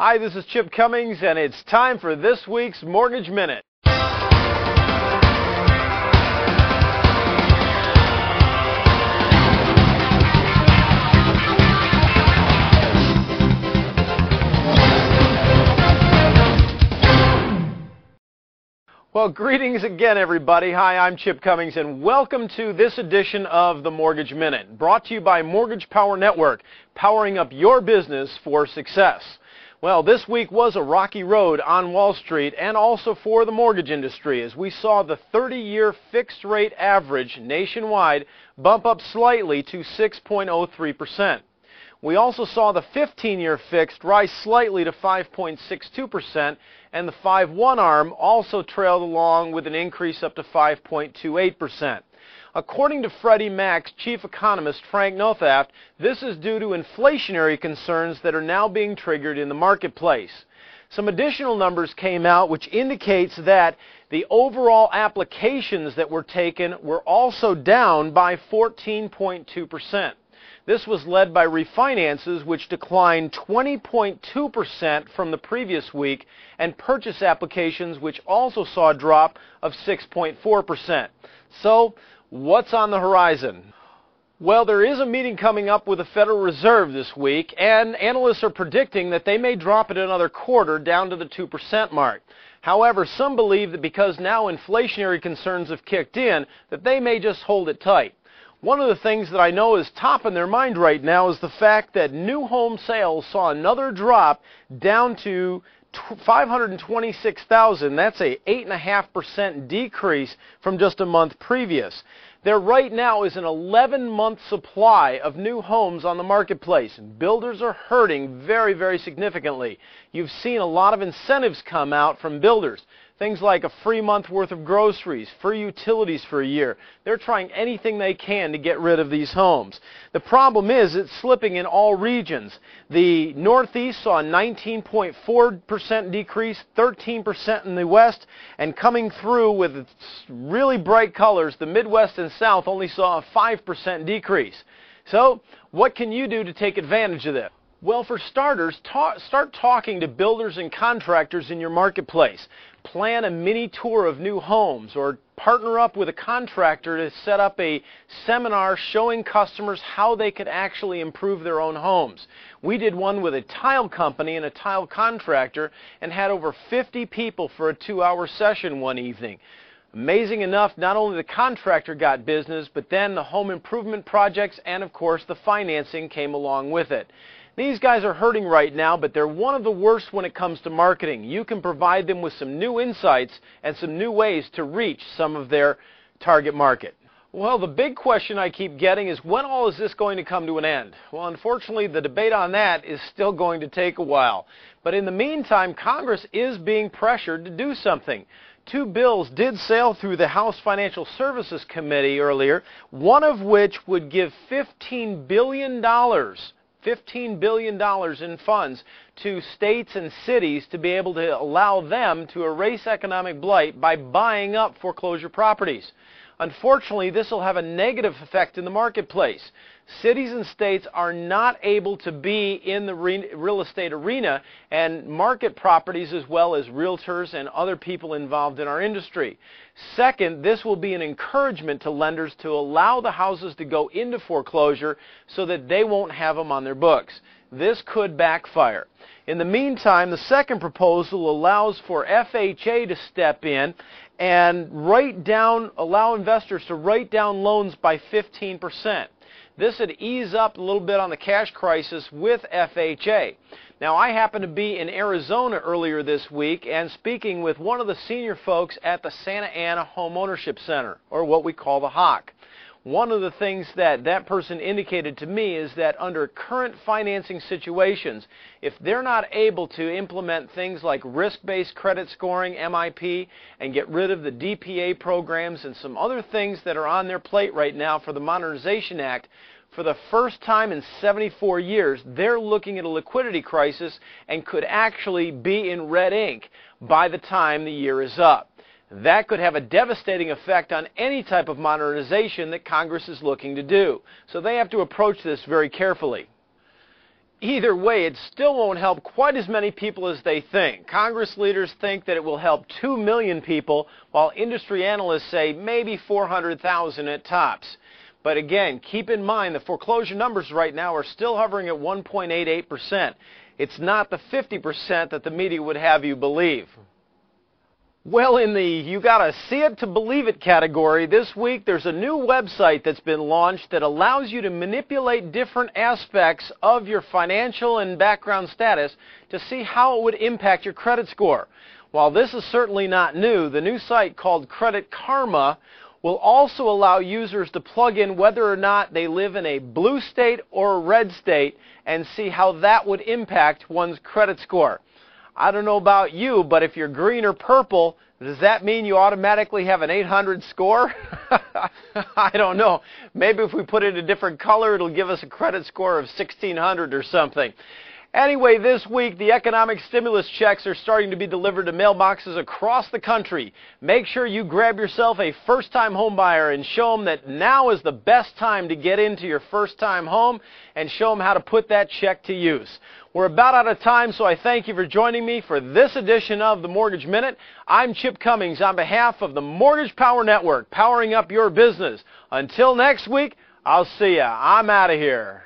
Hi, this is Chip Cummings, and it's time for this week's Mortgage Minute. Well, greetings again, everybody. Hi, I'm Chip Cummings, and welcome to this edition of the Mortgage Minute, brought to you by Mortgage Power Network, powering up your business for success. Well, this week was a rocky road on Wall Street and also for the mortgage industry, as we saw the 30-year fixed rate average nationwide bump up slightly to 6.03%. We also saw the 15-year fixed rise slightly to 5.62%, and the 5/1 arm also trailed along with an increase up to 5.28%. According to Freddie Mac's chief economist Frank Nothaft, this is due to inflationary concerns that are now being triggered in the marketplace. Some additional numbers came out which indicates that the overall applications that were taken were also down by 14.2%. This was led by refinances, which declined 20.2% from the previous week, and purchase applications, which also saw a drop of 6.4%. So, what's on the horizon? Well, there is a meeting coming up with the Federal Reserve this week, and analysts are predicting that they may drop it another quarter down to the 2% mark. However, some believe that because now inflationary concerns have kicked in, that they may just hold it tight. One of the things that I know is top in their mind right now is the fact that new home sales saw another drop down to 526,000. That's a 8.5% decrease from just a month previous. There right now is an 11-month supply of new homes on the marketplace. Builders are hurting very, very significantly. You've seen a lot of incentives come out from builders. Things like a free month worth of groceries, free utilities for a year. They're trying anything they can to get rid of these homes. The problem is it's slipping in all regions. The Northeast saw a 19.4% decrease, 13% in the West, and coming through with really bright colors, the Midwest and South only saw a 5% decrease. So, what can you do to take advantage of this? Well, for starters, start talking to builders and contractors in your marketplace. Plan a mini tour of new homes, or partner up with a contractor to set up a seminar showing customers how they could actually improve their own homes. We did one with a tile company and a tile contractor and had over 50 people for a 2-hour session one evening. Amazing enough, not only the contractor got business, but then the home improvement projects and, of course, the financing came along with it. These guys are hurting right now, but they're one of the worst when it comes to marketing. You can provide them with some new insights and some new ways to reach some of their target market. Well, the big question I keep getting is, when all is this going to come to an end? Well, unfortunately, the debate on that is still going to take a while. But in the meantime, Congress is being pressured to do something. 2 bills did sail through the House Financial Services Committee earlier, one of which would give $15 billion in funds to states and cities to be able to allow them to erase economic blight by buying up foreclosure properties. Unfortunately, this will have a negative effect in the marketplace. Cities and states are not able to be in the real estate arena and market properties as well as realtors and other people involved in our industry. Second, this will be an encouragement to lenders to allow the houses to go into foreclosure so that they won't have them on their books. This could backfire. In the meantime, the second proposal allows for FHA to step in and allow investors to write down loans by 15%. This would ease up a little bit on the cash crisis with FHA. Now, I happened to be in Arizona earlier this week and speaking with one of the senior folks at the Santa Ana Home Ownership Center, or what we call the HOC. One of the things that person indicated to me is that under current financing situations, if they're not able to implement things like risk-based credit scoring, MIP, and get rid of the DPA programs and some other things that are on their plate right now for the Modernization Act, for the first time in 74 years, they're looking at a liquidity crisis and could actually be in red ink by the time the year is up. That could have a devastating effect on any type of modernization that Congress is looking to do. So they have to approach this very carefully. Either way, it still won't help quite as many people as they think. Congress leaders think that it will help 2 million people, while industry analysts say maybe 400,000 at tops. But again, keep in mind the foreclosure numbers right now are still hovering at 1.88%. It's not the 50% that the media would have you believe. Well, in the you gotta see it to believe it category, this week there's a new website that's been launched that allows you to manipulate different aspects of your financial and background status to see how it would impact your credit score. While this is certainly not new, the new site called Credit Karma will also allow users to plug in whether or not they live in a blue state or a red state and see how that would impact one's credit score. I don't know about you, but if you're green or purple, does that mean you automatically have an 800 score? I don't know. Maybe if we put it a different color, it'll give us a credit score of 1600 or something. Anyway, this week, the economic stimulus checks are starting to be delivered to mailboxes across the country. Make sure you grab yourself a first-time home buyer and show them that now is the best time to get into your first-time home and show them how to put that check to use. We're about out of time, so I thank you for joining me for this edition of the Mortgage Minute. I'm Chip Cummings on behalf of the Mortgage Power Network, powering up your business. Until next week, I'll see ya. I'm out of here.